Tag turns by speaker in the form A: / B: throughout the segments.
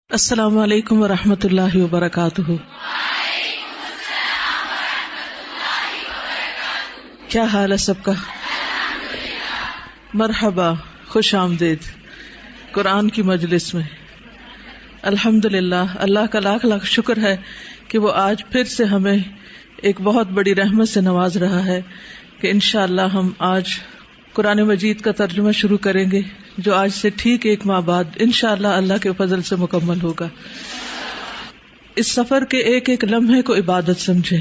A: السلام علیکم ورحمۃ اللہ وبرکاتہ۔ کیا حال ہے سب کا؟ مرحبا، خوش آمدید قرآن کی مجلس میں۔ الحمدللہ، اللہ کا لاکھ لاکھ شکر ہے کہ وہ آج پھر سے ہمیں ایک بہت بڑی رحمت سے نواز رہا ہے کہ انشاءاللہ ہم آج قرآن مجید کا ترجمہ شروع کریں گے، جو آج سے ٹھیک ایک ماہ بعد انشاءاللہ اللہ کے فضل سے مکمل ہوگا۔ اس سفر کے ایک ایک لمحے کو عبادت سمجھیں،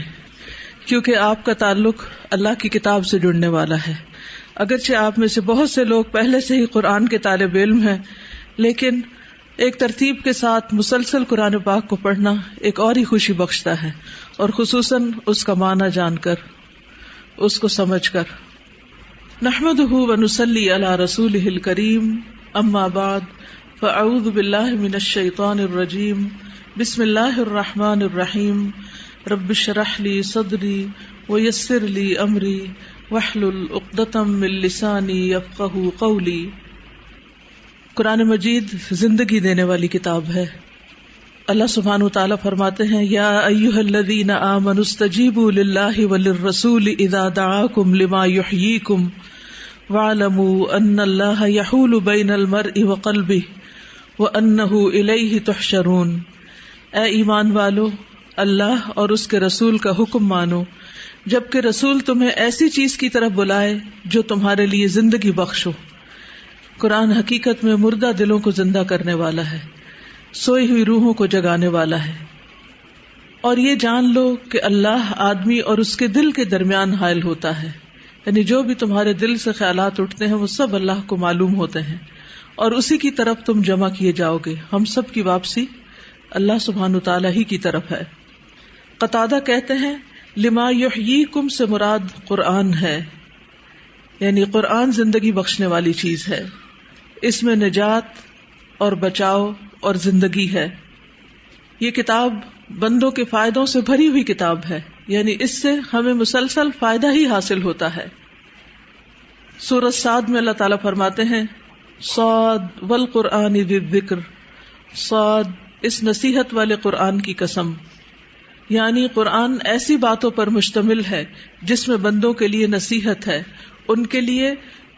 A: کیونکہ آپ کا تعلق اللہ کی کتاب سے جڑنے والا ہے۔ اگرچہ آپ میں سے بہت سے لوگ پہلے سے ہی قرآن کے طالب علم ہیں، لیکن ایک ترتیب کے ساتھ مسلسل قرآن پاک کو پڑھنا ایک اور ہی خوشی بخشتا ہے، اور خصوصاً اس کا معنی جان کر، اس کو سمجھ کر۔ نحمده ونصلی علی رسولہ الکریم، اما بعد فاعوذ باللہ من الشیطان الرجیم، بسم اللہ الرحمن الرحیم، رب اشرح لی صدری ویسر لی امری واحلل عقدۃ من لسانی یفقہوا قولی۔ قرآن مجید زندگی دینے والی کتاب ہے۔ اللہ سبحانہ وتعالیٰ فرماتے ہیں، یا ایھا الذین آمنوا استجیبوا للہ وللرسول اذا دعاکم لما یحییکم واعلموا ان اللہ یحول بین المرء وقلبہ وانہ الیہ تحشرون۔ اے ایمان والو، اللہ اور اس کے رسول کا حکم مانو جبکہ رسول تمہیں ایسی چیز کی طرف بلائے جو تمہارے لیے زندگی بخشو۔ قرآن حقیقت میں مردہ دلوں کو زندہ کرنے والا ہے، سوئی ہوئی روحوں کو جگانے والا ہے۔ اور یہ جان لو کہ اللہ آدمی اور اس کے دل کے درمیان حائل ہوتا ہے، یعنی جو بھی تمہارے دل سے خیالات اٹھتے ہیں وہ سب اللہ کو معلوم ہوتے ہیں، اور اسی کی طرف تم جمع کیے جاؤ گے۔ ہم سب کی واپسی اللہ سبحانہ تعالیٰ ہی کی طرف ہے۔ قتادہ کہتے ہیں، لما یحییکم سے مراد قرآن ہے، یعنی قرآن زندگی بخشنے والی چیز ہے، اس میں نجات اور بچاؤ اور زندگی ہے۔ یہ کتاب بندوں کے فائدوں سے بھری ہوئی کتاب ہے، یعنی اس سے ہمیں مسلسل فائدہ ہی حاصل ہوتا ہے۔ سورۃ صاد میں اللہ تعالیٰ فرماتے ہیں، صاد والقرآن ذی الذکر، صاد اس نصیحت والے قرآن کی قسم، یعنی قرآن ایسی باتوں پر مشتمل ہے جس میں بندوں کے لیے نصیحت ہے، ان کے لیے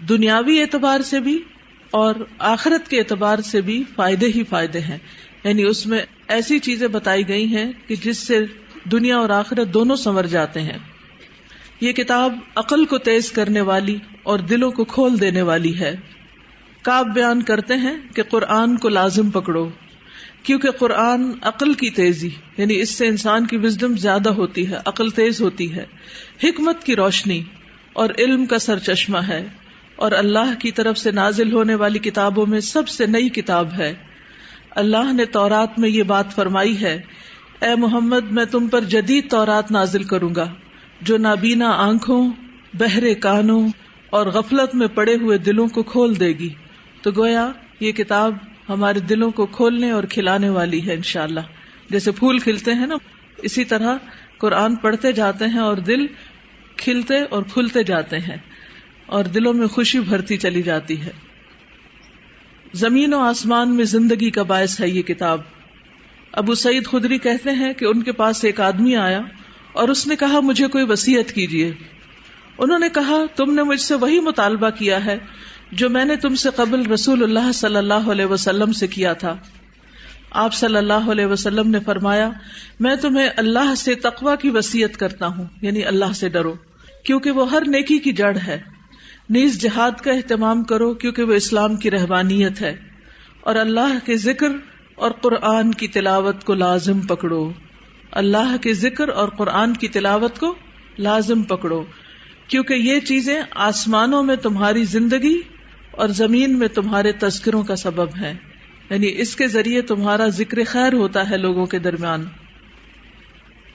A: دنیاوی اعتبار سے بھی اور آخرت کے اعتبار سے بھی فائدے ہی فائدے ہیں، یعنی اس میں ایسی چیزیں بتائی گئی ہیں کہ جس سے دنیا اور آخرت دونوں سنور جاتے ہیں۔ یہ کتاب عقل کو تیز کرنے والی اور دلوں کو کھول دینے والی ہے۔ کعب بیان کرتے ہیں کہ قرآن کو لازم پکڑو، کیونکہ قرآن عقل کی تیزی، یعنی اس سے انسان کی وزڈم زیادہ ہوتی ہے، عقل تیز ہوتی ہے، حکمت کی روشنی اور علم کا سرچشمہ ہے، اور اللہ کی طرف سے نازل ہونے والی کتابوں میں سب سے نئی کتاب ہے۔ اللہ نے تورات میں یہ بات فرمائی ہے، اے محمد میں تم پر جدید تورات نازل کروں گا جو نابینا آنکھوں، بہرے کانوں اور غفلت میں پڑے ہوئے دلوں کو کھول دے گی۔ تو گویا یہ کتاب ہمارے دلوں کو کھولنے اور کھلانے والی ہے انشاءاللہ۔ جیسے پھول کھلتے ہیں نا، اسی طرح قرآن پڑھتے جاتے ہیں اور دل کھلتے اور کھلتے جاتے ہیں اور دلوں میں خوشی بھرتی چلی جاتی ہے۔ زمین و آسمان میں زندگی کا باعث ہے یہ کتاب۔ ابو سعید خدری کہتے ہیں کہ ان کے پاس ایک آدمی آیا اور اس نے کہا، مجھے کوئی وصیت کیجیے۔ انہوں نے کہا، تم نے مجھ سے وہی مطالبہ کیا ہے جو میں نے تم سے قبل رسول اللہ صلی اللہ علیہ وسلم سے کیا تھا۔ آپ صلی اللہ علیہ وسلم نے فرمایا، میں تمہیں اللہ سے تقوی کی وصیت کرتا ہوں، یعنی اللہ سے ڈرو کیونکہ وہ ہر نیکی کی جڑ ہے۔ نیز جہاد کا اہتمام کرو کیونکہ وہ اسلام کی رہبانیت ہے، اور اللہ کے ذکر اور قرآن کی تلاوت کو لازم پکڑو۔ اللہ کے ذکر اور قرآن کی تلاوت کو لازم پکڑو، کیونکہ یہ چیزیں آسمانوں میں تمہاری زندگی اور زمین میں تمہارے تذکروں کا سبب ہیں، یعنی اس کے ذریعے تمہارا ذکر خیر ہوتا ہے لوگوں کے درمیان۔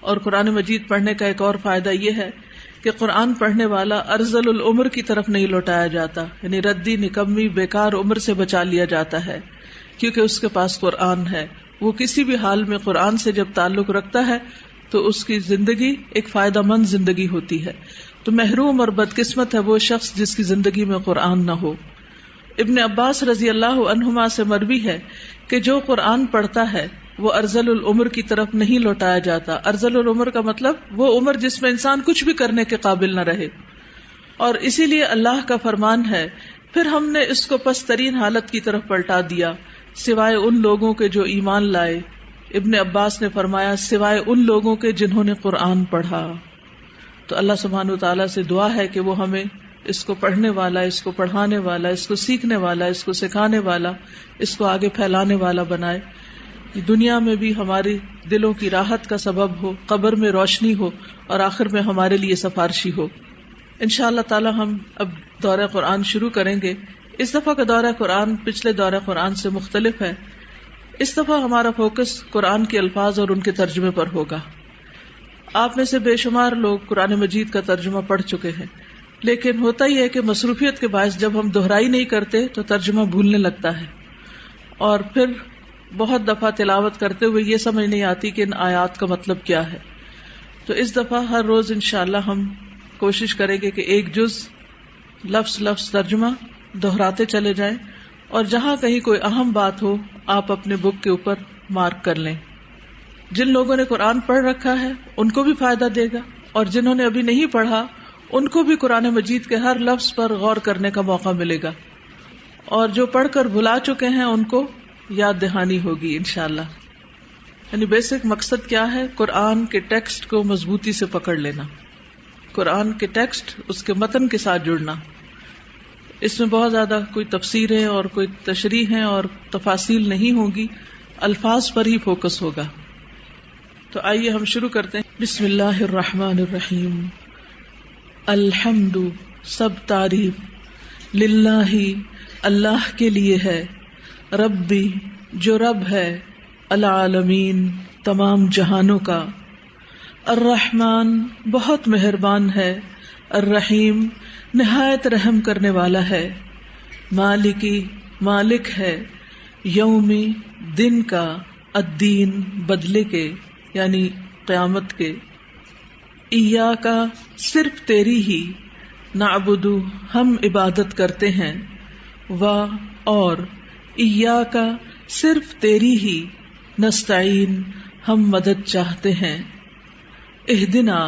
A: اور قرآن مجید پڑھنے کا ایک اور فائدہ یہ ہے کہ قرآن پڑھنے والا ارذل العمر کی طرف نہیں لوٹایا جاتا، یعنی ردی نکمی بیکار عمر سے بچا لیا جاتا ہے، کیونکہ اس کے پاس قرآن ہے۔ وہ کسی بھی حال میں قرآن سے جب تعلق رکھتا ہے تو اس کی زندگی ایک فائدہ مند زندگی ہوتی ہے۔ تو محروم اور بدقسمت ہے وہ شخص جس کی زندگی میں قرآن نہ ہو۔ ابن عباس رضی اللہ عنہما سے مروی ہے کہ جو قرآن پڑھتا ہے وہ ارذل العمر کی طرف نہیں لوٹایا جاتا. ارذل العمر کا مطلب وہ عمر جس میں انسان کچھ بھی کرنے کے قابل نہ رہے. اور اسی لیے اللہ کا فرمان ہے پھر ہم نے اس کو پسترین حالت کی طرف پلٹا دیا سوائے ان لوگوں کے جو ایمان لائے. ابن عباس نے فرمایا سوائے ان لوگوں کے جنہوں نے قرآن پڑھا. تو اللہ سبحانہ وتعالیٰ سے دعا ہے کہ وہ ہمیں اس کو پڑھنے والا، اس کو پڑھانے والا، اس کو سیکھنے والا، اس کو سکھانے والا، اس کو آگے پھیلانے والا بنائے. دنیا میں بھی ہماری دلوں کی راحت کا سبب ہو، قبر میں روشنی ہو، اور آخر میں ہمارے لیے سفارشی ہو. انشاءاللہ تعالی ہم اب دورہ قرآن شروع کریں گے. اس دفعہ کا دورہ قرآن پچھلے دورہ قرآن سے مختلف ہے. اس دفعہ ہمارا فوکس قرآن کے الفاظ اور ان کے ترجمے پر ہوگا. آپ میں سے بے شمار لوگ قرآن مجید کا ترجمہ پڑھ چکے ہیں، لیکن ہوتا ہی ہے کہ مصروفیت کے باعث جب ہم دہرائی نہیں کرتے تو ترجمہ بھولنے لگتا ہے، اور پھر بہت دفعہ تلاوت کرتے ہوئے یہ سمجھ نہیں آتی کہ ان آیات کا مطلب کیا ہے. تو اس دفعہ ہر روز انشاءاللہ ہم کوشش کریں گے کہ ایک جز لفظ لفظ ترجمہ دہراتے چلے جائیں، اور جہاں کہیں کوئی اہم بات ہو آپ اپنے بک کے اوپر مارک کر لیں. جن لوگوں نے قرآن پڑھ رکھا ہے ان کو بھی فائدہ دے گا، اور جنہوں نے ابھی نہیں پڑھا ان کو بھی قرآن مجید کے ہر لفظ پر غور کرنے کا موقع ملے گا، اور جو پڑھ کر بھلا چکے ہیں ان کو یاد دہانی ہوگی انشاءاللہ. یعنی بیسک مقصد کیا ہے؟ قرآن کے ٹیکسٹ کو مضبوطی سے پکڑ لینا، قرآن کے ٹیکسٹ اس کے متن کے ساتھ جڑنا. اس میں بہت زیادہ کوئی تفسیریں اور کوئی تشریح اور تفاصیل نہیں ہوگی، الفاظ پر ہی فوکس ہوگا. تو آئیے ہم شروع کرتے ہیں. بسم اللہ الرحمن الرحیم. الحمد سب تعریف، للہ اللہ کے لیے ہے، ربی جو رب ہے، العالمین تمام جہانوں کا، الرحمن بہت مہربان ہے، الرحیم نہایت رحم کرنے والا ہے، مالکی مالک ہے، یومی دن کا، الدین بدلے کے یعنی قیامت کے، ایاکا صرف تیری ہی، نعبدو ہم عبادت کرتے ہیں، و اور ایاکا صرف تیری ہی، نستعین ہم مدد چاہتے ہیں. اہدنا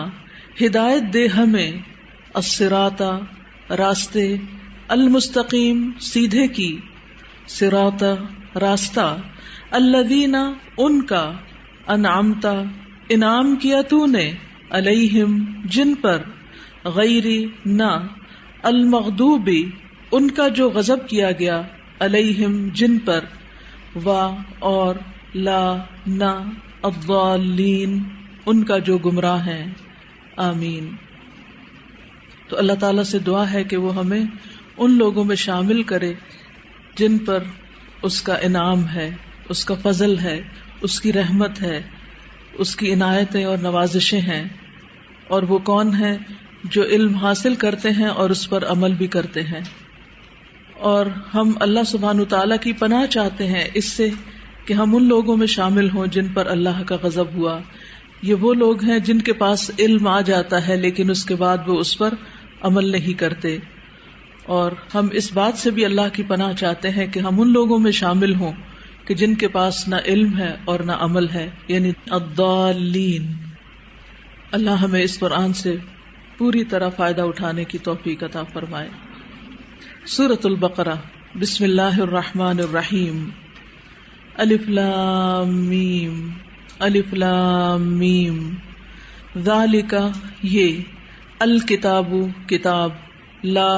A: ہدایت دے ہمیں، الصراط راستے، المستقیم سیدھے کی، صراط راستہ، الذین ان کا، انعمت انعام کیا تو نے، علیہم جن پر، غیری نہ، المغضوبی ان کا جو غضب کیا گیا، علیہم جن پر، و اور لا نہ، الضالین ان کا جو گمراہ ہیں. آمین. تو اللہ تعالیٰ سے دعا ہے کہ وہ ہمیں ان لوگوں میں شامل کرے جن پر اس کا انعام ہے، اس کا فضل ہے، اس کی رحمت ہے، اس کی عنایتیں اور نوازشیں ہیں. اور وہ کون ہیں؟ جو علم حاصل کرتے ہیں اور اس پر عمل بھی کرتے ہیں. اور ہم اللہ سبحانہ تعالیٰ کی پناہ چاہتے ہیں اس سے کہ ہم ان لوگوں میں شامل ہوں جن پر اللہ کا غضب ہوا. یہ وہ لوگ ہیں جن کے پاس علم آ جاتا ہے لیکن اس کے بعد وہ اس پر عمل نہیں کرتے. اور ہم اس بات سے بھی اللہ کی پناہ چاہتے ہیں کہ ہم ان لوگوں میں شامل ہوں کہ جن کے پاس نہ علم ہے اور نہ عمل ہے، یعنی الضالین. اللہ ہمیں اس قرآن سے پوری طرح فائدہ اٹھانے کی توفیق عطا فرمائے. سورۃ البقرہ. بسم اللہ الرحمن الرحیم. الف لام میم، الف لام میم، ذالک یہ، الکتاب کتاب، لا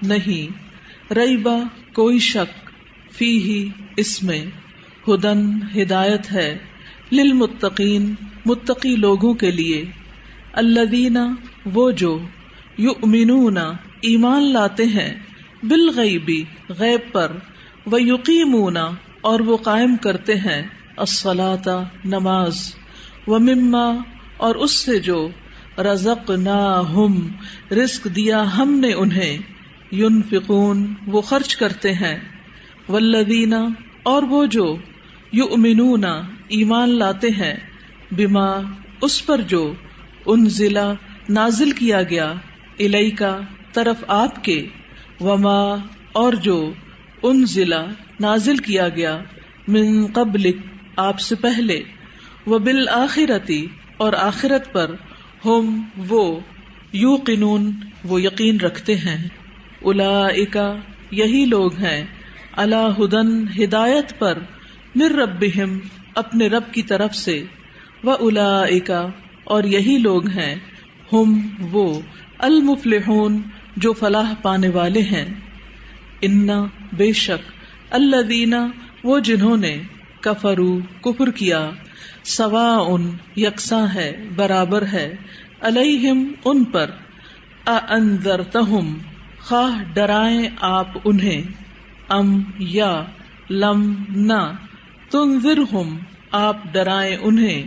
A: نہیں، ریبہ کوئی شک، فیہ اس میں، ہدن ہدایت ہے، للمتقین متقی لوگوں کے لیے، الذین وہ جو، یؤمنون ایمان لاتے ہیں، بالغیب غیب پر، ویقیمون اور وہ قائم کرتے ہیں، الصلاۃ نماز، ومما اور اس سے جو، رزقناہم رزق دیا ہم نے انہیں، ینفقون وہ خرچ کرتے ہیں، والذین اور وہ جو، یؤمنون ایمان لاتے ہیں، بما اس پر جو، انزل نازل کیا گیا، الیکا طرف آپ کے، وما اور جو، انزلا نازل کیا گیا، من قبلک آپ سے پہلے، وبالآخرتی اور آخرت پر، ہم وہ، یوقنون وہ یقین رکھتے ہیں، اولئک یہی لوگ ہیں، علی ھدی ہدایت پر، من ربہم اپنے رب کی طرف سے، واولئک اور یہی لوگ ہیں، ہم وہ، المفلحون جو فلاح پانے والے ہیں، ان بے شک، الذین وہ جنہوں نے، کفروا کفر کیا، سواء یکساں ہے، برابر ہے، علیہم ان پر، اانذرتہم خواہ ڈرائیں آپ انہیں، ام یا لم نہ، تنذرہم آپ ڈرائیں انہیں،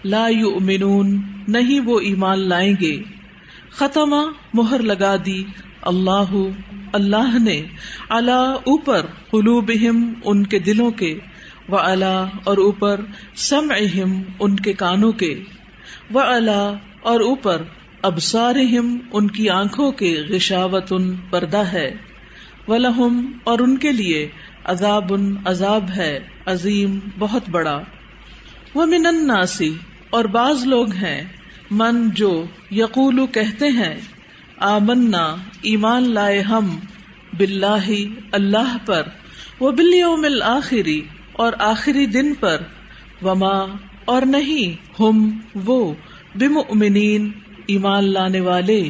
A: لا یؤمنون نہیں وہ ایمان لائیں گے، ختمہ مہر لگا دی، اللہ نے، علی اوپر، قلوبہم ان کے دلوں کے، وعلی اور اوپر، سمعہم ان کے کانوں کے، وعلی اور اوپر، ابصارہم ان کی آنکھوں کے، غشاوۃ پردہ ہے، ولہم اور ان کے لیے، عذاب عذاب ہے، عظیم بہت بڑا، ومن الناس اور بعض لوگ ہیں، من جو، یقول کہتے ہیں، آمنا ایمان لائے ہم، باللہ اللہ پر، وبالیوم الآخر اور آخری دن پر، وما اور نہیں، ہم وہ، بمؤمنین ایمان لانے والے،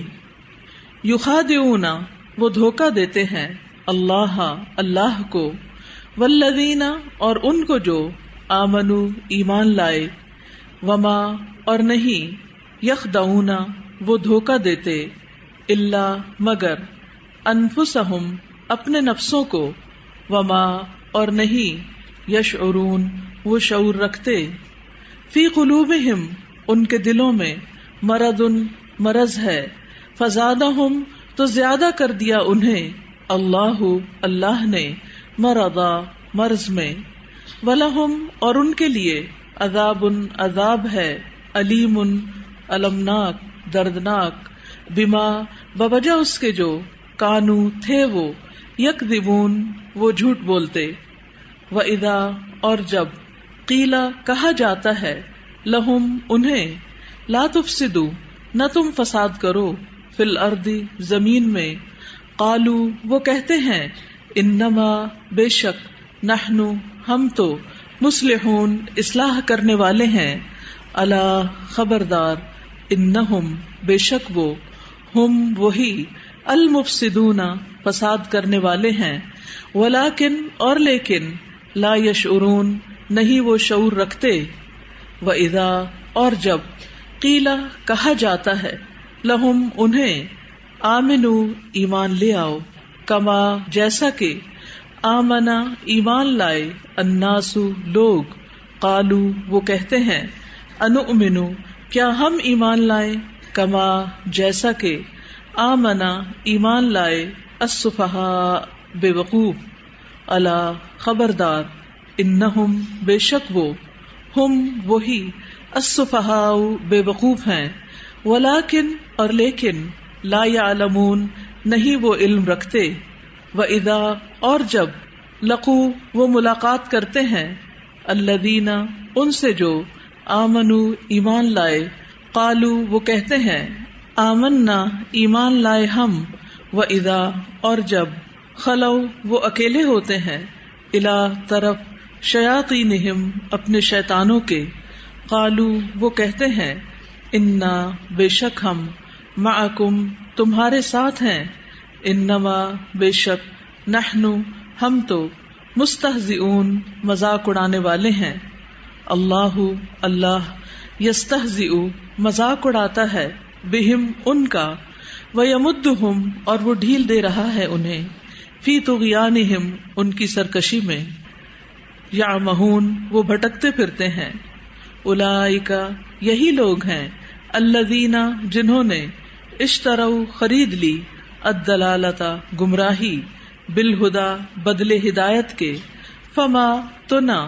A: یخادعون وہ دھوکہ دیتے ہیں، اللہ کو، والذین اور ان کو جو، آمنوا ایمان لائے، وما اور نہیں، یخدعون وہ دھوکہ دیتے، الا مگر، انفسہم اپنے نفسوں کو، وما اور نہیں، یشعرون وہ شعور رکھتے، فی قلوبہم ان کے دلوں میں، مرض ہے، فزادہم تو زیادہ کر دیا انہیں، اللہ نے، مرضا مرض میں، ولہم اور ان کے لیے، عذاب ہے، علیم المناک دردناک، بما بوجہ اس کے جو، کانو تھے وہ، یکذبون وہ جھوٹ بولتے، وَإِذَا اور جب، قیلا کہا جاتا ہے، لہم انہیں، لا تفسدوا نہ تم فساد کرو، فی الارض زمین میں، قالو وہ کہتے ہیں، انما بے شک، نحن ہم تو، مصلحون اصلاح کرنے والے ہیں، الا خبردار، انہم بے شک وہ، ہم وہی، المفسدون فساد کرنے والے ہیں، ولیکن اور لیکن، لا یشعرون نہیں وہ شعور رکھتے، وَإِذَا اور جب، قیلا کہا جاتا ہے، لہم انہیں، آمنو ایمان لے آؤ، کما جیسا کہ، آمنا ایمان لائے، الناس لوگ، قالو وہ کہتے ہیں، انؤمنو کیا ہم ایمان لائیں، کما جیسا کہ، آمنا ایمان لائے، السفہاء بے وقوف، الا خبردار، انہم بے شک وہ، ہم وہی، السفہاء بے وقوف ہیں، ولیکن اور لیکن، لا یعلمون نہیں وہ علم رکھتے، وَإِذَا اور جب، لقو وہ ملاقات کرتے ہیں، الذین ان سے جو، آمنو ایمان لائے، قالو وہ کہتے ہیں، آمنا ایمان لائے ہم، وَإِذَا اور جب، خلو وہ اکیلے ہوتے ہیں، الی طرف، شیاطینہم اپنے شیطانوں کے، قالو وہ کہتے ہیں، انا بے شک ہم، معکم تمہارے ساتھ ہیں، انما بے شک، نحن ہم تو، مستہزئون مذاق اڑانے والے ہیں، اللہ یستہزئ مذاق اڑاتا ہے، بہم ان کا، ویمدہم اور وہ ڈھیل دے رہا ہے انہیں، فی طغیانہم ان کی سرکشی میں، یعمہون وہ بھٹکتے پھرتے ہیں، اولئک یہی لوگ ہیں، الذین جنہوں نے، اشتروا خرید لی، الضلالۃ گمراہی، بالہدی بدلے ہدایت کے، فما تو نہ،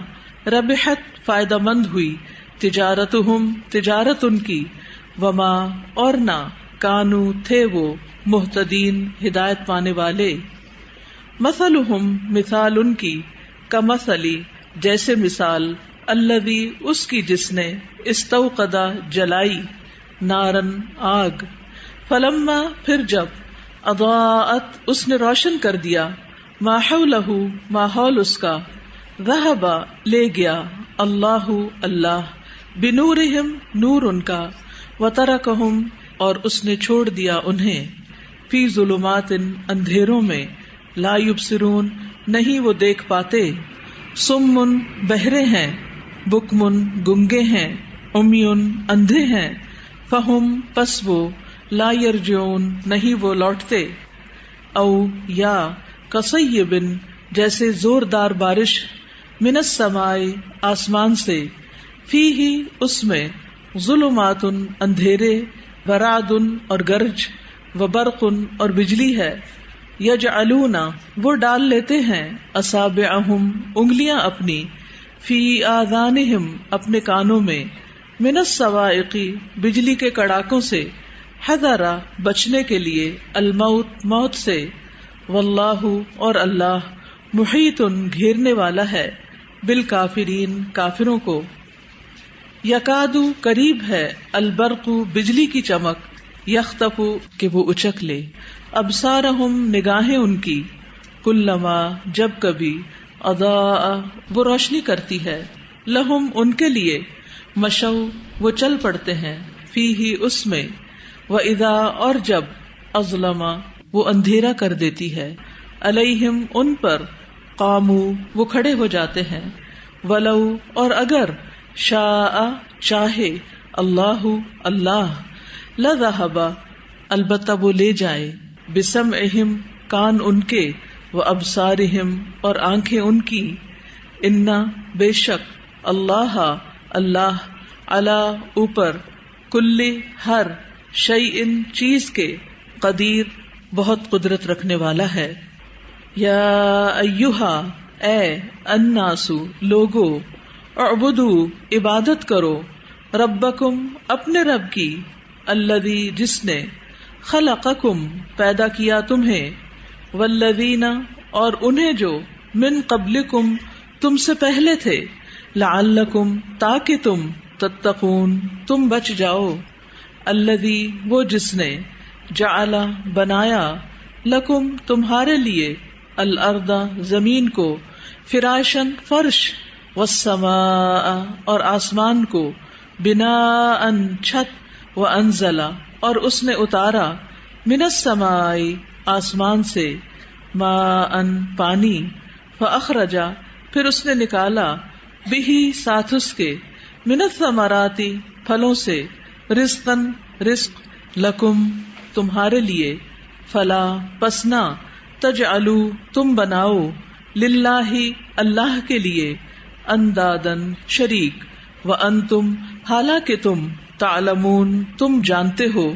A: ربحت فائدہ مند ہوئی، تجارتہم تجارت ان کی، وما اور نہ، کانو تھے وہ، مہتدین ہدایت پانے والے، مثلہم مثال ان کی، کمثلی جیسے مثال، الذی اس کی جس نے، استوقد جلائی، نارن آگ، فلما پھر جب، اضاءت اس نے روشن کر دیا، ما حولہ ماحول اس کا، ذہب لے گیا، اللہ اللہ، بنورہم نور ان کا، وترکہم اور اس نے چھوڑ دیا انہیں، فی ظلمات اندھیروں میں، لا یبصرون نہیں وہ دیکھ پاتے، صم بہرے ہیں، بکم گنگے ہیں، عمی اندھے ہیں، فہم پس وہ، لا یرجعون نہیں وہ لوٹتے، او یا کصیب جیسے زوردار بارش، من السماء آسمان سے، فیہ اس میں، ظلمات اندھیرے، ورعد اور گرج، وبرق اور بجلی ہے، یجعلون وہ ڈال لیتے ہیں، اصابعہم انگلیاں اپنی، فی آذانہم اپنے کانوں میں، من الصواعق بجلی کے کڑاکوں سے، حذر بچنے کے لیے، الموت موت سے، واللہ اور اللہ، محیط گھیرنے والا ہے، بالکافرین کافروں کو، یکادو قریب ہے، البرق بجلی کی چمک، یخطف کہ وہ اچک لے، ابصارہم نگاہیں ان کی، کلما جب کبھی، اضاء وہ روشنی کرتی ہے، لہم ان کے لیے، مشو وہ چل پڑتے ہیں، فیہ اس میں، وَإِذَا اور جب، اظلم وہ اندھیرا کر دیتی ہے، علیہم ان پر، قاموا وہ کھڑے ہو جاتے ہیں، ولو اور اگر، شاء چاہے، اللہ اللہ، لذہب البتہ وہ لے جائے، بسمعہم کان ان کے، وابصارہم اور آنکھیں ان کی، انا بے شک، اللہ اللہ، علی اوپر، کل ہر، شیء چیز کے، قدیر بہت قدرت رکھنے والا ہے۔ یا ایہا اے، الناس لوگو، اعبدوا عبادت کرو، ربکم اپنے رب کی، الذی جس نے، خلقکم پیدا کیا تمہیں، والذین اور انہیں جو، من قبلکم تم سے پہلے تھے، لعلکم تاکہ تم، تتقون تم بچ جاؤ، الذی وہ جس نے، جعل بنایا، لکم تمہارے لیے، الارض زمین کو، فراشن فرش، والسماء اور آسمان کو، بناء چھت، وانزل اور اس نے اتارا، من السماء آسمان سے، ماء پانی، فاخرج پھر اس نے نکالا، بہ ساتھ اس کے، من الثمرات پھلوں سے، رزقا رزق، لکم تمہارے لیے، فلا پسنا، تجعلوا تم بناؤ، للہ اللہ کے لیے، اندادن شریک، وانتم حالانکہ تم، تعلمون تم جانتے ہو،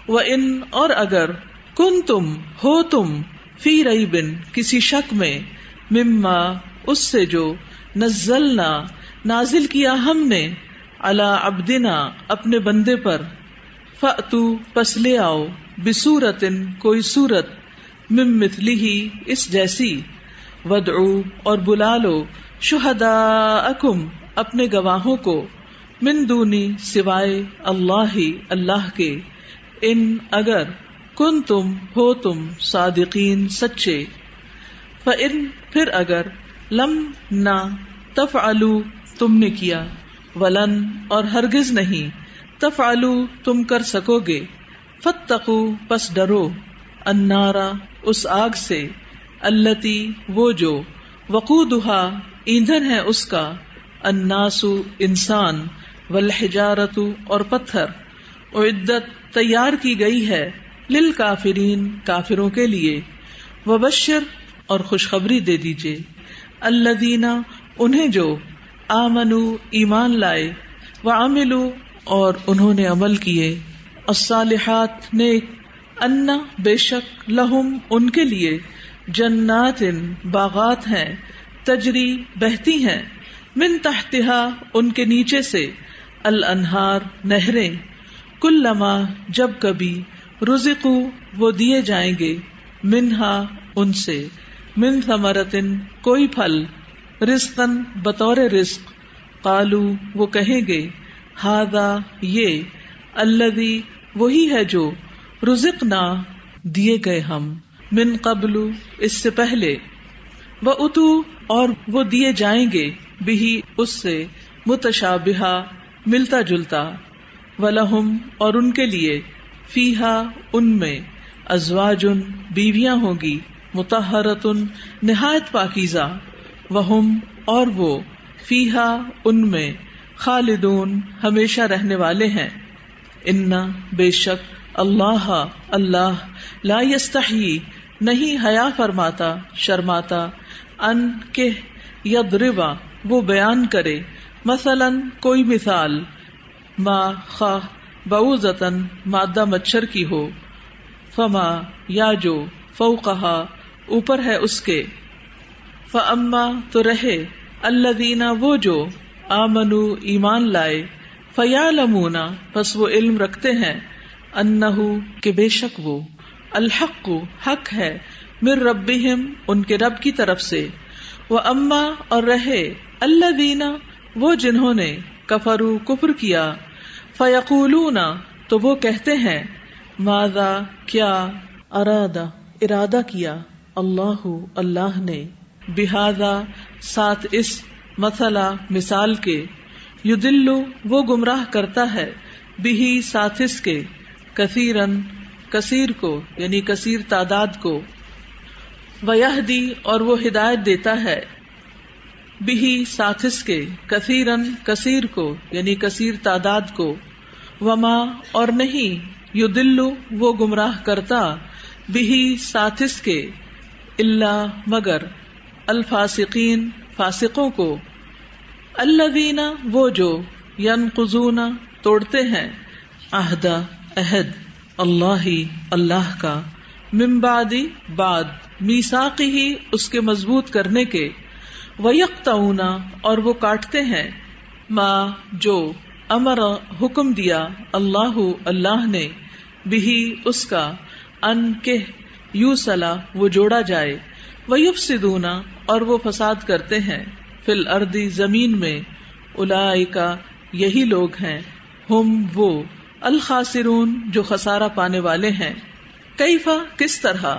A: وان اور اگر، کنتم ہو تم، فی ریب کسی شک میں، مما اس سے جو، نزلنا نازل کیا ہم نے، علی عبدنا اپنے بندے پر، فأتوا پس لے آؤ، بصورت کوئی صورت، من مثلہ اس جیسی، وادعوا اور بلا لو، شہداءکم اپنے گواہوں کو، من دونی سوائے، اللہ اللہ کے، ان اگر، کنتم ہو تم، صادقین سچے، فإن پھر اگر، لم نہ، تفعلوا تم نے کیا، ولن اور ہرگز نہیں، تفعلوا تم کر سکو گے، فاتقوا پس ڈرو، النار اس آگ سے، التی وہ جو، وقودھا ایندھن ہے اس کا، الناس انسان، والحجارۃ اور پتھر، اعدت تیار کی گئی ہے، للکافرین کافروں کے لیے، وبشر اور خوشخبری دے دیجئے، الذین انہیں جو، آمنوا ایمان لائے، وعملوا اور انہوں نے عمل کیے، الصالحات نیک، ان بے شک، لہم ان کے لیے، جنات باغات ہیں، تجری بہتی ہیں، من تحتہا ان کے نیچے سے، الانہار نہریں، کلما جب کبھی، رزقوا وہ دیے جائیں گے، منہا ان سے، من ثمرتن کوئی پھل، رزقن بطور رزق، قالو وہ کہیں گے، ھذا یہ، الذی وہی ہے جو، رزقنا دیے گئے ہم، من قبل اس سے پہلے، واتو اور وہ دیے جائیں گے، بہی اس سے، متشابہا ملتا جلتا، ولہم اور ان کے لیے، فیہا ان میں، ازواجن بیویاں ہوں گی، مطہرتن نہایت پاکیزہ، وہم اور وہ، فیہا ان میں، خالدون ہمیشہ رہنے والے ہیں۔ انا بے شک اللہ اللہ، لا یستحیی نہیں حیا فرماتا شرماتا، ان کہ یضربا وہ بیان کرے، مثلاً کوئی مثال، ما خواہ بعوضتاً مادہ مچھر کی ہو، فما یا جو، فوقہا اوپر ہے اس کے، فاما تو رہے، الذین وہ جو، آمنو ایمان لائے، فیعلمون پس وہ علم رکھتے ہیں، انہو کہ بے شک وہ، الحق حق ہے، من ربہم ان کے رب کی طرف سے، واما اور رہے، الذین وہ جنہوں نے، کفروا کفر کیا، فیقولون تو وہ کہتے ہیں، ماذا کیا، ارادہ کیا، اللہ اللہ نے، بہذا ساتھ اس، مثلا مثال کے، یدل وہ گمراہ کرتا ہے، بہی ساتھ اس کے، کثیرن کثیر کو یعنی کثیر تعداد کو، ویہدی اور وہ ہدایت دیتا ہے، بہی ساتھ اس کے، کثیرن کثیر کو یعنی کثیر تعداد کو، وما اور نہیں، یدل وہ گمراہ کرتا، بہی ساتھ اس کے، الا مگر، الفاسقین فاسقوں کو، الذین وہ جو، ینقضون توڑتے ہیں، عہدا عہد، اللہ اللہ کا، من بعد بعد، میثاقہ اس کے مضبوط کرنے کے، ویقطعون اور وہ کاٹتے ہیں، ما جو، امر حکم دیا، اللہ اللہ نے، بہی اس کا، ان کہ، یوصلا وہ جوڑا جائے، ویفسدون اور وہ فساد کرتے ہیں، فی الارض زمین میں، اولئک یہی لوگ ہیں، ہم وہ، الخاسرون جو خسارہ پانے والے ہیں، کیف کس طرح،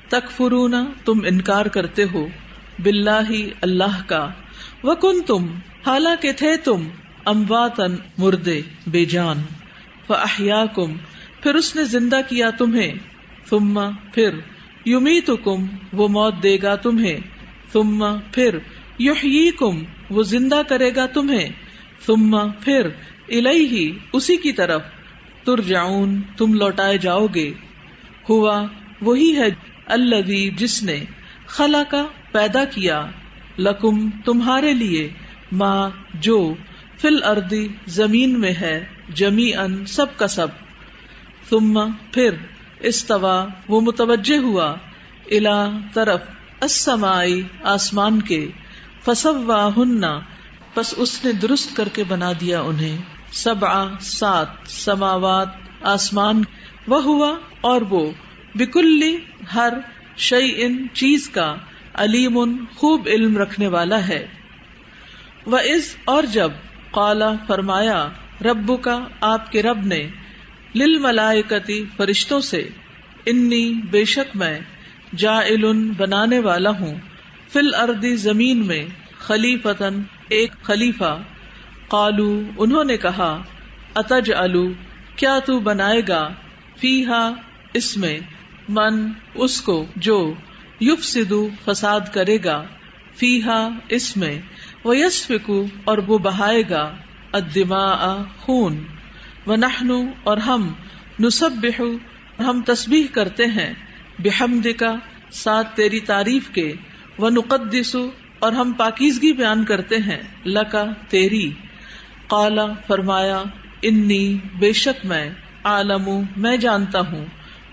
A: تکفرون تم انکار کرتے ہو، باللہ اللہ کا، وکنتم حالانکہ تھے تم، امواتن مردے بے جان، فاحیاکم پھر اس نے زندہ کیا تمہیں، ثم پھر، یمیتکم وہ موت دے گا تمہیں، ثم پھر، یحییکم وہ زندہ کرے گا تمہیں، ثم پھر، الیہ اسی کی طرف، ترجعون تم لوٹائے جاؤ گے، ہوا وہی ہے، الذی جس نے، خلق پیدا کیا، لکم تمہارے لیے، ما جو، فی الارض زمین میں ہے، جمیعاً سب کا سب، ثم پھر، استوا وہ متوجہ ہوا، الی طرف، السماء آسمان کے، فسواہن پس اس نے درست کر کے بنا دیا انہیں، سبع سات، سماوات آسمان، وہوا اور وہ، بکل ہر، شیء چیز کا، علیم خوب علم رکھنے والا ہے، وَإِذْ اور جب، قال فرمایا، ربک آپ کے رب نے، للملائکۃ فرشتوں سے، انی بے شک میں، جاعل بنانے والا ہوں، فی الارض زمین میں، خلیفتاً ایک خلیفہ، قالو انہوں نے کہا، اتجعل کیا تو بنائے گا، فیہا اس میں، من اس کو جو، یفسد فساد کرے گا، فیہا اس میں، ویسفک اور وہ بہائے گا، الدماء خون، ونحن اور ہم، نسبح ہم تسبیح کرتے ہیں، بحمدک ساتھ تیری تعریف کے، ونقدس اور ہم پاکیزگی بیان کرتے ہیں، لکا تیری، قال فرمایا، انی بے شک میں، عالم میں جانتا ہوں،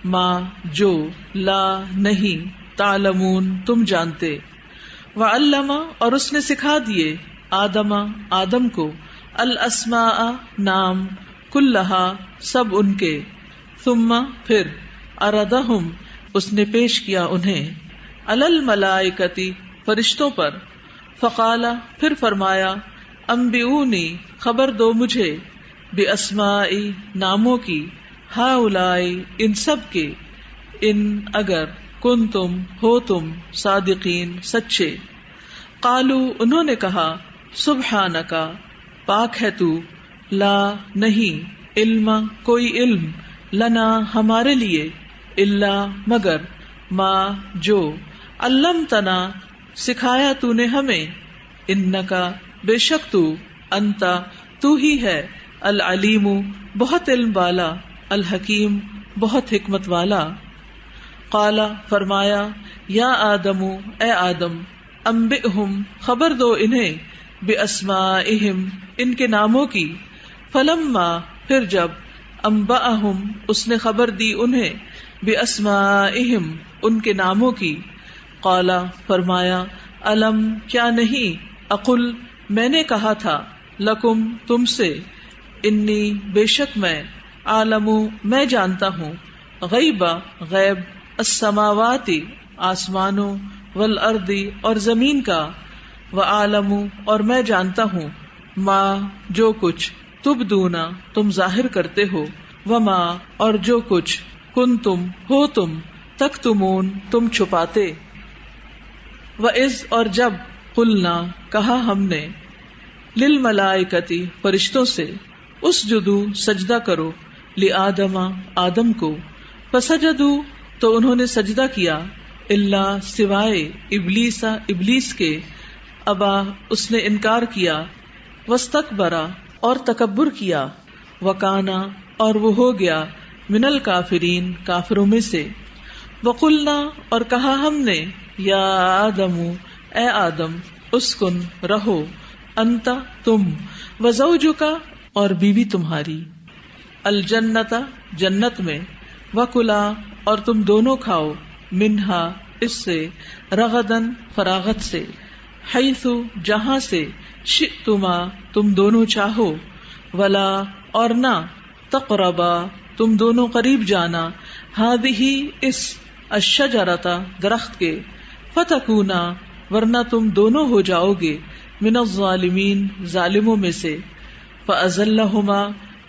A: ما جو، لا نہیں، تعلمون تم جانتے، وعلم اور اس نے سکھا دیے، آدم آدم کو، الاسماء نام، کلہا سب ان کے، ثم پھر، اردہم اس نے پیش کیا انہیں، علی الملائکتی فرشتوں پر، فقال پھر فرمایا، انبئونی خبر دو مجھے، باسمائی ناموں کی، ہؤلائی ان سب کے، ان اگر، کنتم ہو تم، صادقین سچے۔ قالو انہوں نے کہا، سبحانک پاک ہے تو، لا نہیں، علم کوئی علم، لنا ہمارے لیے، الا مگر، ما جو، علمتنا سکھایا تو نے ہمیں، انکا بے شک تو، انتا تو ہی ہے، العلیم بہت علم والا، الحکیم بہت حکمت والا۔ قال فرمایا، یا آدم اے آدم، انبئہم خبر دو انہیں، باسمائہم ان کے ناموں کی، فلما پھر جب، انبأہم اس نے خبر دی انہیں، باسمائہم ان کے ناموں کی، قال فرمایا، الم کیا نہیں، اقل میں نے کہا تھا، لکم تم سے، انی بے شک میں، عالم میں جانتا ہوں، غیب غیب، السماوات آسمانوں، والارض اور زمین کا، وعالم اور میں جانتا ہوں، ما جو کچھ، تبدون تم ظاہر کرتے ہو، وما اور جو کچھ، کنتم ہو تم، تکتمون تم چھپاتے۔ وَإِذْ اور جب، قلنا کہا ہم نے، للملائکتی فرشتوں سے، اسجدوا سجدہ کرو، لآدم آدم کو، فسجدوا تو انہوں نے سجدہ کیا، الا سوائے، ابلیس ابلیس کے، ابا اس نے انکار کیا، واستکبر اور تکبر کیا، وکانا اور وہ ہو گیا، من الکافرین کافروں میں سے۔ وقلنا اور کہا ہم نے، یا آدم اے آدم، اسکن رہو، انت تم، وزوجک اور بیوی تمہاری، الجنت جنت میں، وکلا اور تم دونوں کھاؤ، منہا اس سے، رغدن فراغت سے، حیث جہاں سے، شئتما تم دونوں چاہو، ولا اور نہ، تقربا تم دونوں قریب جانا، ہذہ اس، الشجرۃ درخت کے، فتکونا ورنہ تم دونوں ہو جاؤ گے، من الظالمین ظالموں میں سے۔ فازلہما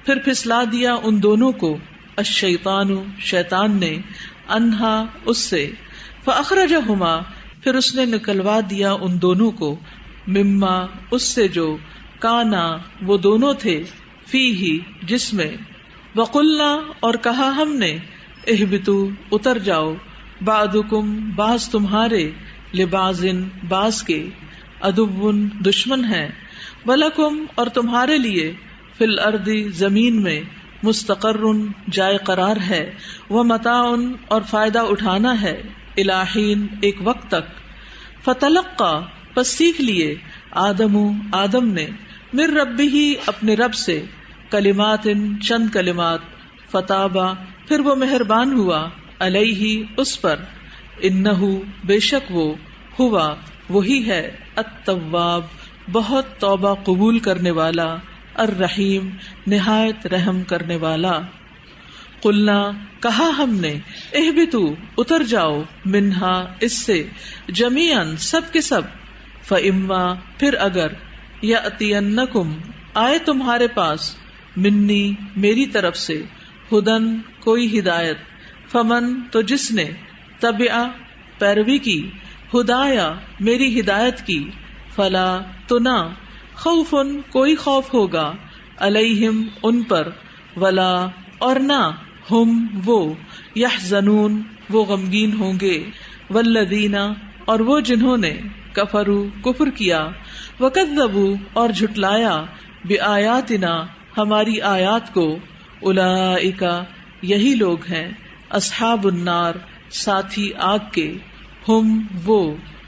A: پھر پھسلا دیا ان دونوں کو، الشیطان شیطان نے، انہا اس سے، فاخرجہما پھر اس نے نکلوا دیا ان دونوں کو، مما اس سے جو، کانا وہ دونوں تھے، فیہ جس میں، وقلنا اور کہا ہم نے، اہبطوا اتر جاؤ، بعضکم بعض تمہارے، لبعض بعض کے، عدو دشمن ہے، ولکم اور تمہارے لیے، فی الارض زمین میں، مستقر جائے قرار ہے، ومتاع اور فائدہ اٹھانا ہے، الی حین ایک وقت تک۔ فتلقی پس سیکھ لیے، آدم نے، من ربہ اپنے رب سے، کلمات چند کلمات، فتابا پھر وہ مہربان ہوا، علیہ اس پر، انہ بے شک وہ، ہوا وہی ہے، التواب بہت توبہ قبول کرنے والا، الرحیم نہایت رحم کرنے والا۔ قلنا کہا ہم نے، اہبطوا اتر جاؤ، منہا اس سے، جمیعاً سب کے سب، فاما پھر اگر، یاتینکم آئے تمہارے پاس، منی میری طرف سے، ہدن کوئی ہدایت، فمن تو جس نے، تبع پیروی کی، ہدایا میری ہدایت کی، فلا تو نہ، خوف کوئی خوف ہوگا، علیہم ان پر، ولا اور نہ، ہم وہ، یحزنون وہ غمگین ہوں گے، والذین اور وہ جنہوں نے، کفروا کفر کیا، وکذبوا اور جھٹلایا، بآیاتنا ہماری آیات کو، اولئک یہی لوگ ہیں، اصحاب النار ساتھی آگ کے، ہم وہ،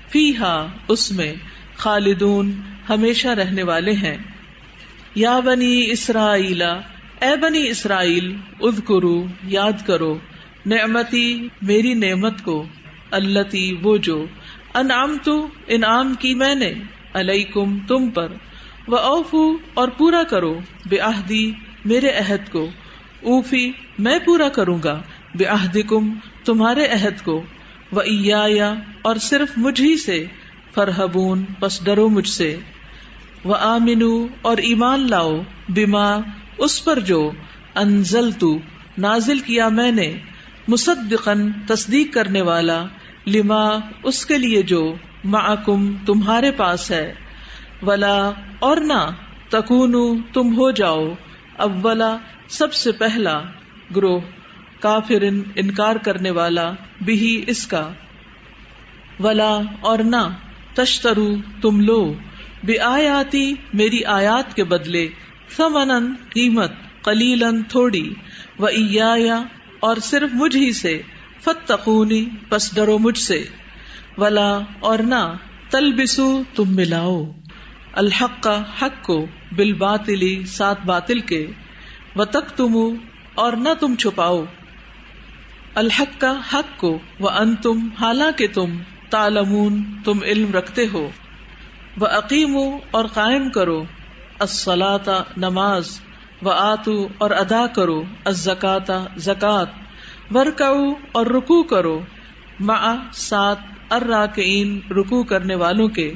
A: فیہا اس میں، خالدون ہمیشہ رہنے والے ہیں۔ یا بنی اسرائیل اے بنی اسرائیل، اذکروا یاد کرو، نعمتی میری نعمت کو، التی وہ جو، انعمت انعام کی میں نے، علیکم تم پر، واوفوا اور پورا کرو، بعہدی میرے عہد کو، اوفی میں پورا کروں گا، بعہدکم تمہارے عہد کو، وَإِيَّايَ اور صرف مجھ ہی سے، فَارْهَبُونَ پس ڈرو مجھ سے، وَآمِنُوا اور ایمان لاؤ، بِمَا اس پر جو، أَنزَلْتُ نازل کیا میں نے، مصدقاً تصدیق کرنے والا، لما اس کے لیے جو، معکم تمہارے پاس ہے، ولا اور نہ، تکونوا تم ہو جاؤ، اولا سب سے پہلا، گروہ، کافرن انکار کرنے والا، بھی اس کا، ولا اور نہ، تشترو تم لو، بآیاتی میری آیات کے بدلے، ثمنن قیمت، قلیلاً تھوڑی، وإیایا اور صرف مجھ ہی سے، فاتقونی پس ڈرو مجھ سے، ولا اور نہ، تلبسو تم ملاؤ، الحق حق کو، بالباطل ساتھ باطل کے، وتکتموا اور نہ تم چھپاؤ، الحق حق کو، وانتم حالانکہ تم، تعلمون تم علم رکھتے ہو، واقیموا اور قائم کرو، الصلاۃ نماز، وآتوا اور ادا کرو، الزکاۃ زکوٰۃ، ورکعوا اور رکوع کرو، مع ساتھ، الراکعین رکوع کرنے والوں کے،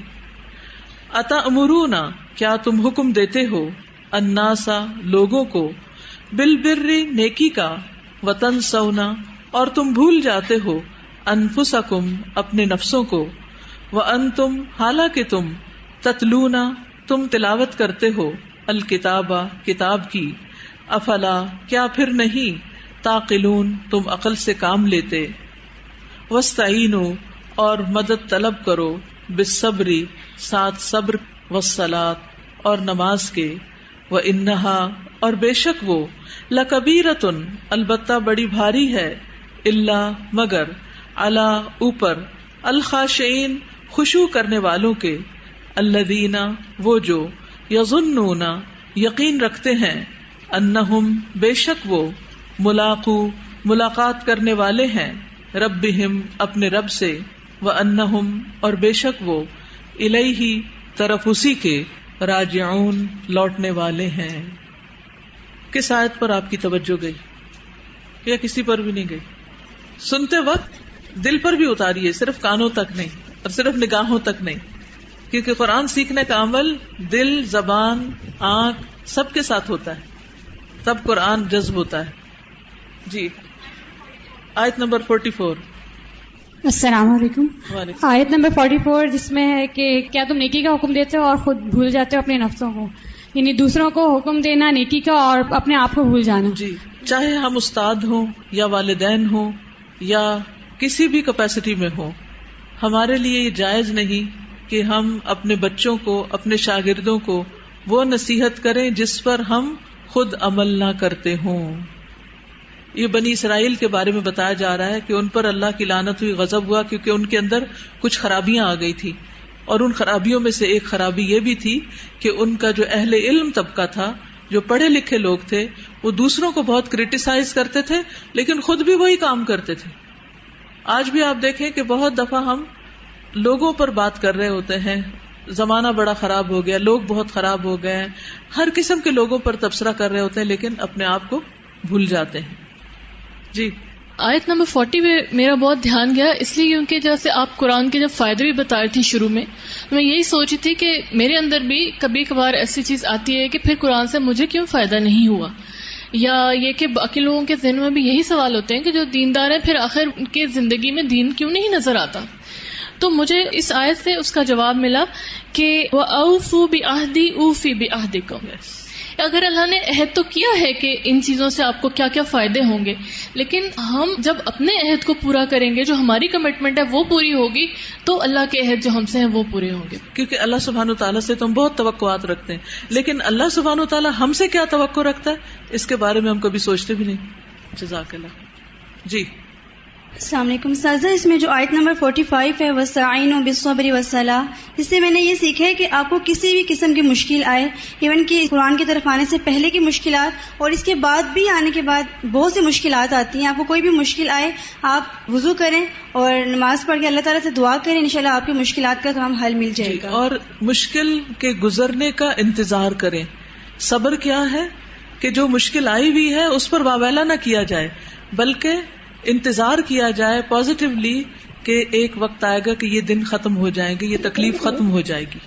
A: اتأمرون کیا تم حکم دیتے ہو، الناس لوگوں کو، بالبر نیکی کا، وتنسون اور تم بھول جاتے ہو، انفسکم اپنے نفسوں کو، وانتم حالانکہ تم، تتلون تم تلاوت کرتے ہو، الکتاب کتاب کی، افلا کیا پھر نہیں، تعقلون تم عقل سے کام لیتے، واستعینوا اور مدد طلب کرو، بالصبر ساتھ صبر، والصلاۃ اور نماز کے، وانہا اور بے شک وہ، لکبیرۃ البتہ بڑی بھاری ہے، الا مگر، علی اوپر، الخاشعین خشوع کرنے والوں کے، الذین وہ جو، یظنون یقین رکھتے ہیں، انہم بے شک وہ، ملاقو ملاقات کرنے والے ہیں، ربہم اپنے رب سے، وانہم اور بے شک وہ، الیہ طرف اسی کے، راجعون لوٹنے والے ہیں۔ کس آیت پر آپ کی توجہ گئی یا کسی پر بھی نہیں گئی؟ سنتے وقت دل پر بھی اتاریے، صرف کانوں تک نہیں اور صرف نگاہوں تک نہیں، کیونکہ قرآن سیکھنے کا عمل دل، زبان، آنکھ سب کے ساتھ ہوتا ہے، تب قرآن جذب ہوتا ہے۔ جی آیت نمبر 44۔
B: السلام علیکم۔ آیت نمبر 44 جس میں ہے کہ کیا تم نیکی کا حکم دیتے ہو اور خود بھول جاتے ہو اپنے نفسوں کو، یعنی دوسروں کو حکم دینا نیکی کا اور اپنے آپ کو بھول جانا۔
A: جی چاہے ہم استاد ہوں یا والدین ہوں یا کسی بھی کیپیسٹی میں ہوں، ہمارے لیے یہ جائز نہیں کہ ہم اپنے بچوں کو، اپنے شاگردوں کو وہ نصیحت کریں جس پر ہم خود عمل نہ کرتے ہوں۔ یہ بنی اسرائیل کے بارے میں بتایا جا رہا ہے کہ ان پر اللہ کی لعنت ہوئی، غضب ہوا، کیونکہ ان کے اندر کچھ خرابیاں آ گئی تھی، اور ان خرابیوں میں سے ایک خرابی یہ بھی تھی کہ ان کا جو اہل علم طبقہ تھا، جو پڑھے لکھے لوگ تھے، وہ دوسروں کو بہت کرٹیسائز کرتے تھے لیکن خود بھی وہی کام کرتے تھے۔ آج بھی آپ دیکھیں کہ بہت دفعہ ہم لوگوں پر بات کر رہے ہوتے ہیں، زمانہ بڑا خراب ہو گیا، لوگ بہت خراب ہو گئے ہیں، ہر قسم کے لوگوں پر تبصرہ کر رہے ہوتے ہیں، لیکن اپنے آپ کو بھول جاتے ہیں۔ جی
C: آیت نمبر 40 میں میرا بہت دھیان گیا، اس لیے کیونکہ جیسے آپ قرآن کے جب فائدے بھی بتا رہی تھی شروع میں یہی سوچی تھی کہ میرے اندر بھی کبھی کبھار ایسی چیز آتی ہے کہ پھر قرآن سے مجھے کیوں فائدہ نہیں ہوا، یا یہ کہ باقی لوگوں کے ذہن میں بھی یہی سوال ہوتے ہیں کہ جو دیندار ہیں پھر آخر ان کے زندگی میں دین کیوں نہیں نظر آتا۔ تو مجھے اس آیت سے اس کا جواب ملا کہ وَأَوْفُوا بِعَهْدِي أُوفِ بِعَهْدِكُمْ، اگر اللہ نے عہد تو کیا ہے کہ ان چیزوں سے آپ کو کیا کیا فائدے ہوں گے، لیکن ہم جب اپنے عہد کو پورا کریں گے، جو ہماری کمٹمنٹ ہے وہ پوری ہوگی، تو اللہ کے عہد جو ہم سے ہیں وہ پورے ہوں گے۔
A: کیونکہ اللہ سبحانہ وتعالیٰ سے تو ہم بہت توقعات رکھتے ہیں، لیکن اللہ سبحانہ وتعالیٰ ہم سے کیا توقع رکھتا ہے اس کے بارے میں ہم کبھی سوچتے بھی نہیں۔ جزاک اللہ۔ جی
D: السلام علیکم سازا، اس میں جو آیت نمبر 45 ہے وَاسْتَعِینُوا بِالصَّبْرِ وَالصَّلَاةِ، اس سے میں نے یہ سیکھا ہے کہ آپ کو کسی بھی قسم کی مشکل آئے، ایون کہ قرآن کی طرف آنے سے پہلے کی مشکلات اور اس کے بعد بھی آنے کے بعد بہت سی مشکلات آتی ہیں، آپ کو کوئی بھی مشکل آئے آپ وضو کریں اور نماز پڑھ کے اللہ تعالیٰ سے دعا کریں، انشاءاللہ آپ کی مشکلات کا تمام حل مل جائے گا۔
A: اور مشکل کے گزرنے کا انتظار کریں۔ صبر کیا ہے کہ جو مشکل آئی ہوئی ہے اس پر واویلا نہ کیا جائے، بلکہ انتظار کیا جائے پازیٹیولی کہ ایک وقت آئے گا کہ یہ دن ختم ہو جائیں گے, یہ تکلیف ختم ہو جائے گی.